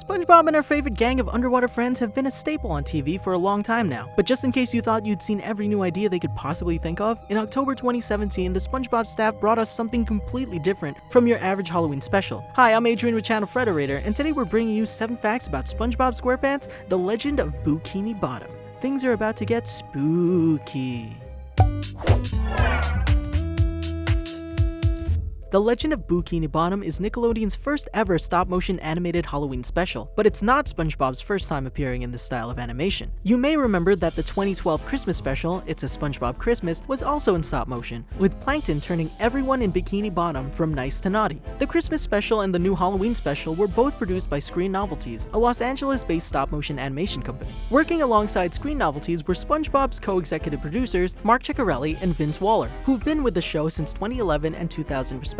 SpongeBob and our favorite gang of underwater friends have been a staple on TV for a long time now. But just in case you thought you'd seen every new idea they could possibly think of, in October 2017, the SpongeBob staff brought us something completely different from your average Halloween special. Hi, I'm Adrian with Channel Frederator, and today we're bringing you 7 facts about SpongeBob SquarePants, The Legend of Boo-kini Bottom. Things are about to get spooky. The Legend of Boo-kini Bottom is Nickelodeon's first ever stop-motion animated Halloween special, but it's not SpongeBob's first time appearing in this style of animation. You may remember that the 2012 Christmas special, It's a SpongeBob Christmas, was also in stop-motion, with Plankton turning everyone in Bikini Bottom from nice to naughty. The Christmas special and the new Halloween special were both produced by Screen Novelties, a Los Angeles-based stop-motion animation company. Working alongside Screen Novelties were SpongeBob's co-executive producers, Mark Ciccarelli and Vince Waller, who've been with the show since 2011 and 2000 respectively.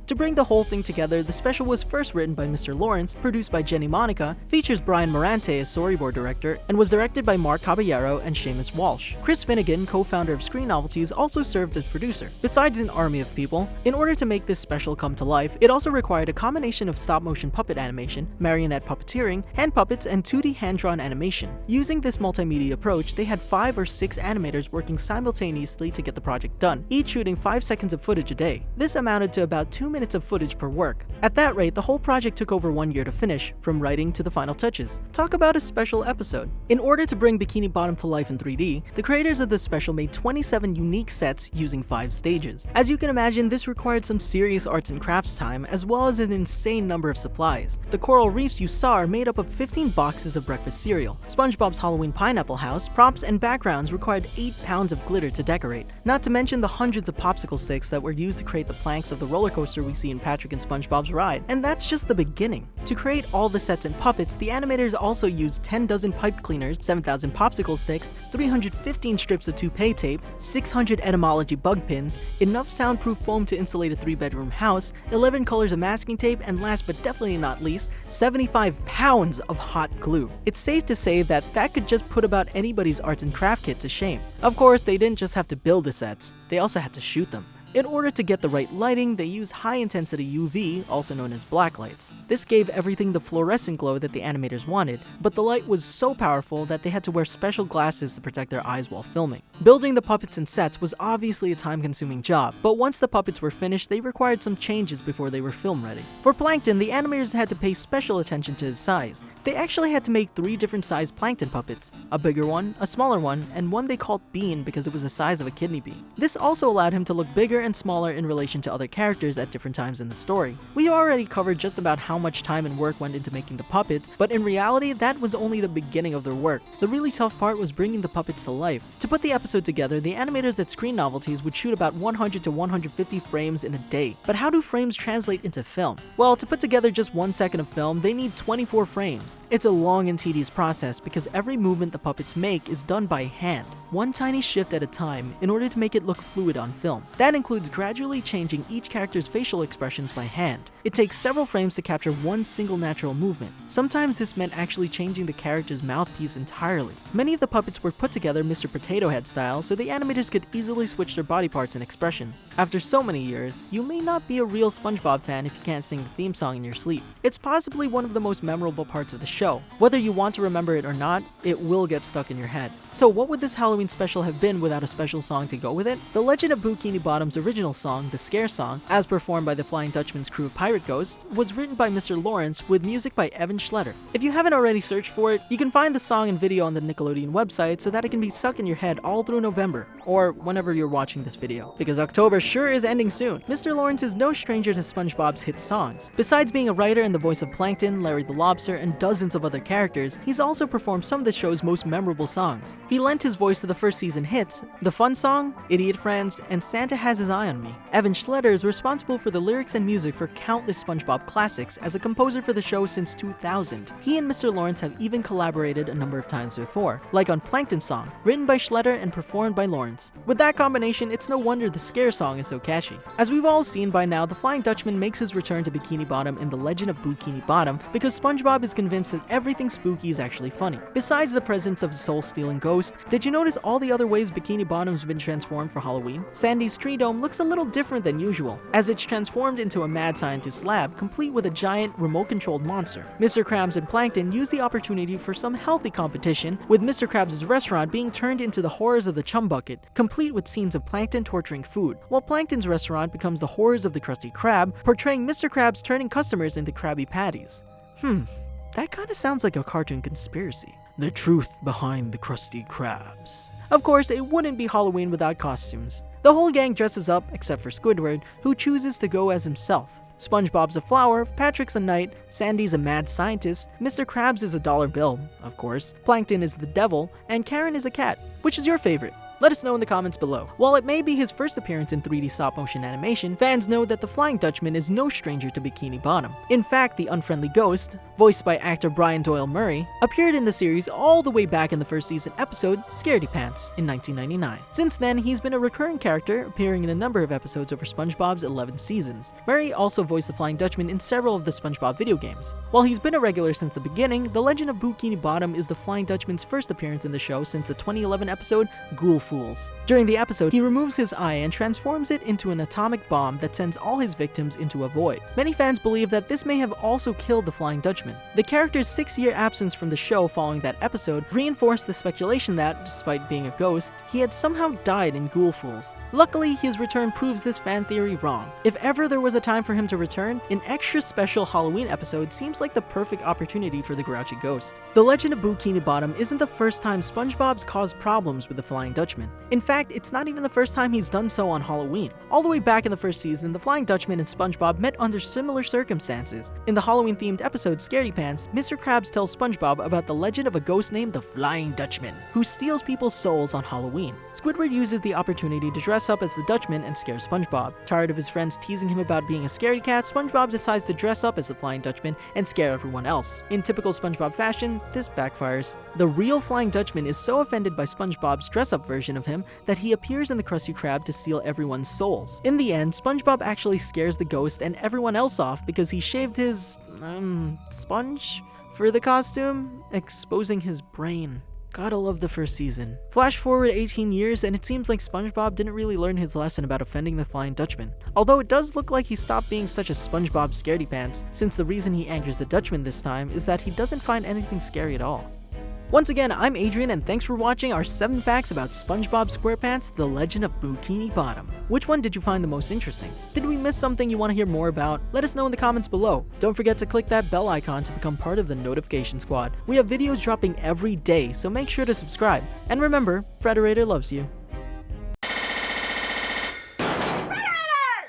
To bring the whole thing together, the special was first written by Mr. Lawrence, produced by Jenny Monica, features Brian Morante as storyboard director, and was directed by Mark Caballero and Seamus Walsh. Chris Finnegan, co-founder of Screen Novelties, also served as producer. Besides an army of people, in order to make this special come to life, it also required a combination of stop-motion puppet animation, marionette puppeteering, hand puppets, and 2D hand-drawn animation. Using this multimedia approach, they had 5 or 6 animators working simultaneously to get the project done, each shooting 5 seconds of footage a day. This amounted to about 2 minutes of footage per work. At that rate, the whole project took over 1 year to finish, from writing to the final touches. Talk about a special episode. In order to bring Bikini Bottom to life in 3D, the creators of the special made 27 unique sets using 5 stages. As you can imagine, this required some serious arts and crafts time, as well as an insane number of supplies. The coral reefs you saw are made up of 15 boxes of breakfast cereal. SpongeBob's Halloween pineapple house, props, and backgrounds required 8 pounds of glitter to decorate, not to mention the hundreds of popsicle sticks that were used to create the planks of the roller coaster we see in Patrick and SpongeBob's ride. And that's just the beginning. To create all the sets and puppets, the animators also used 10 dozen pipe cleaners, 7,000 popsicle sticks, 315 strips of toupee tape, 600 etymology bug pins, enough soundproof foam to insulate a 3-bedroom house, 11 colors of masking tape, and last but definitely not least, 75 pounds of hot glue. It's safe to say that could just put about anybody's arts and craft kit to shame. Of course, they didn't just have to build the sets, they also had to shoot them. In order to get the right lighting, they used high-intensity UV, also known as black lights. This gave everything the fluorescent glow that the animators wanted, but the light was so powerful that they had to wear special glasses to protect their eyes while filming. Building the puppets and sets was obviously a time-consuming job, but once the puppets were finished, they required some changes before they were film-ready. For Plankton, the animators had to pay special attention to his size. They actually had to make 3 different sized Plankton puppets, a bigger one, a smaller one, and one they called Bean because it was the size of a kidney bean. This also allowed him to look bigger and smaller in relation to other characters at different times in the story. We already covered just about how much time and work went into making the puppets, but in reality, that was only the beginning of their work. The really tough part was bringing the puppets to life. To put the episode together, the animators at Screen Novelties would shoot about 100 to 150 frames in a day. But how do frames translate into film? Well, to put together just 1 second of film, they need 24 frames. It's a long and tedious process because every movement the puppets make is done by hand, one tiny shift at a time, in order to make it look fluid on film. That includes gradually changing each character's facial expressions by hand. It takes several frames to capture one single natural movement. Sometimes this meant actually changing the character's mouthpiece entirely. Many of the puppets were put together Mr. Potato Head style, so the animators could easily switch their body parts and expressions. After so many years, you may not be a real SpongeBob fan if you can't sing the theme song in your sleep. It's possibly one of the most memorable parts of the show. Whether you want to remember it or not, it will get stuck in your head. So what would this Halloween special have been without a special song to go with it? The Legend of Boo-kini Bottom's original song, The Scare Song, as performed by the Flying Dutchman's crew of pirate ghosts, was written by Mr. Lawrence with music by Evan Schletter. If you haven't already searched for it, you can find the song and video on the Nickelodeon website so that it can be stuck in your head all through November, or whenever you're watching this video, because October sure is ending soon. Mr. Lawrence is no stranger to SpongeBob's hit songs. Besides being a writer and the voice of Plankton, Larry the Lobster, and dozens of other characters, he's also performed some of the show's most memorable songs. He lent his voice to the first season hits, The Fun Song, Idiot Friends, and Santa Has His Eye on Me. Evan Schletter is responsible for the lyrics and music for countless SpongeBob classics as a composer for the show since 2000. He and Mr. Lawrence have even collaborated a number of times before, like on Plankton Song, written by Schletter and performed by Lawrence. With that combination, it's no wonder the Scare Song is so catchy. As we've all seen by now, the Flying Dutchman makes his return to Bikini Bottom in The Legend of Boo-kini Bottom because SpongeBob is convinced that everything spooky is actually funny. Besides the presence of a soul-stealing ghost, did you notice notice all the other ways Bikini Bottom's been transformed for Halloween? Sandy's tree dome looks a little different than usual, as it's transformed into a mad scientist lab complete with a giant remote-controlled monster. Mr. Krabs and Plankton use the opportunity for some healthy competition, with Mr. Krabs' restaurant being turned into the horrors of the Chum Bucket, complete with scenes of Plankton torturing food, while Plankton's restaurant becomes the horrors of the Krusty Krab, portraying Mr. Krabs turning customers into Krabby Patties. That kinda sounds like a cartoon conspiracy. The truth behind the Krusty Krabs. Of course, it wouldn't be Halloween without costumes. The whole gang dresses up, except for Squidward, who chooses to go as himself. SpongeBob's a flower, Patrick's a knight, Sandy's a mad scientist, Mr. Krabs is a dollar bill, of course, Plankton is the devil, and Karen is a cat. Which is your favorite? Let us know in the comments below. While it may be his first appearance in 3D stop-motion animation, fans know that the Flying Dutchman is no stranger to Bikini Bottom. In fact, the unfriendly ghost, voiced by actor Brian Doyle Murray, appeared in the series all the way back in the first season episode, Scaredy Pants, in 1999. Since then, he's been a recurring character, appearing in a number of episodes over SpongeBob's 11 seasons. Murray also voiced the Flying Dutchman in several of the SpongeBob video games. While he's been a regular since the beginning, the Legend of Boo-kini Bottom is the Flying Dutchman's first appearance in the show since the 2011 episode, Ghoul Fools. During the episode, he removes his eye and transforms it into an atomic bomb that sends all his victims into a void. Many fans believe that this may have also killed the Flying Dutchman. The character's 6-year absence from the show following that episode reinforced the speculation that, despite being a ghost, he had somehow died in Ghoul Fools. Luckily, his return proves this fan theory wrong. If ever there was a time for him to return, an extra special Halloween episode seems like the perfect opportunity for the grouchy ghost. The Legend of Boo-kini Bottom isn't the first time SpongeBob's caused problems with the Flying Dutchman. In fact, it's not even the first time he's done so on Halloween. All the way back in the first season, the Flying Dutchman and SpongeBob met under similar circumstances. In the Halloween-themed episode Scaredy Pants, Mr. Krabs tells SpongeBob about the legend of a ghost named the Flying Dutchman, who steals people's souls on Halloween. Squidward uses the opportunity to dress up as the Dutchman and scare SpongeBob. Tired of his friends teasing him about being a scaredy cat, SpongeBob decides to dress up as the Flying Dutchman and scare everyone else. In typical SpongeBob fashion, this backfires. The real Flying Dutchman is so offended by SpongeBob's dress-up version of him that he appears in the Krusty Krab to steal everyone's souls. In the end, SpongeBob actually scares the ghost and everyone else off because he shaved his, sponge for the costume, exposing his brain. Gotta love the first season. Flash forward 18 years and it seems like SpongeBob didn't really learn his lesson about offending the Flying Dutchman. Although it does look like he stopped being such a SpongeBob scaredy pants, since the reason he angers the Dutchman this time is that he doesn't find anything scary at all. Once again, I'm Adrian and thanks for watching our 7 facts about SpongeBob SquarePants, The Legend of Boo-kini Bottom. Which one did you find the most interesting? Did we miss something you want to hear more about? Let us know in the comments below. Don't forget to click that bell icon to become part of the notification squad. We have videos dropping every day, so make sure to subscribe. And remember, Frederator loves you.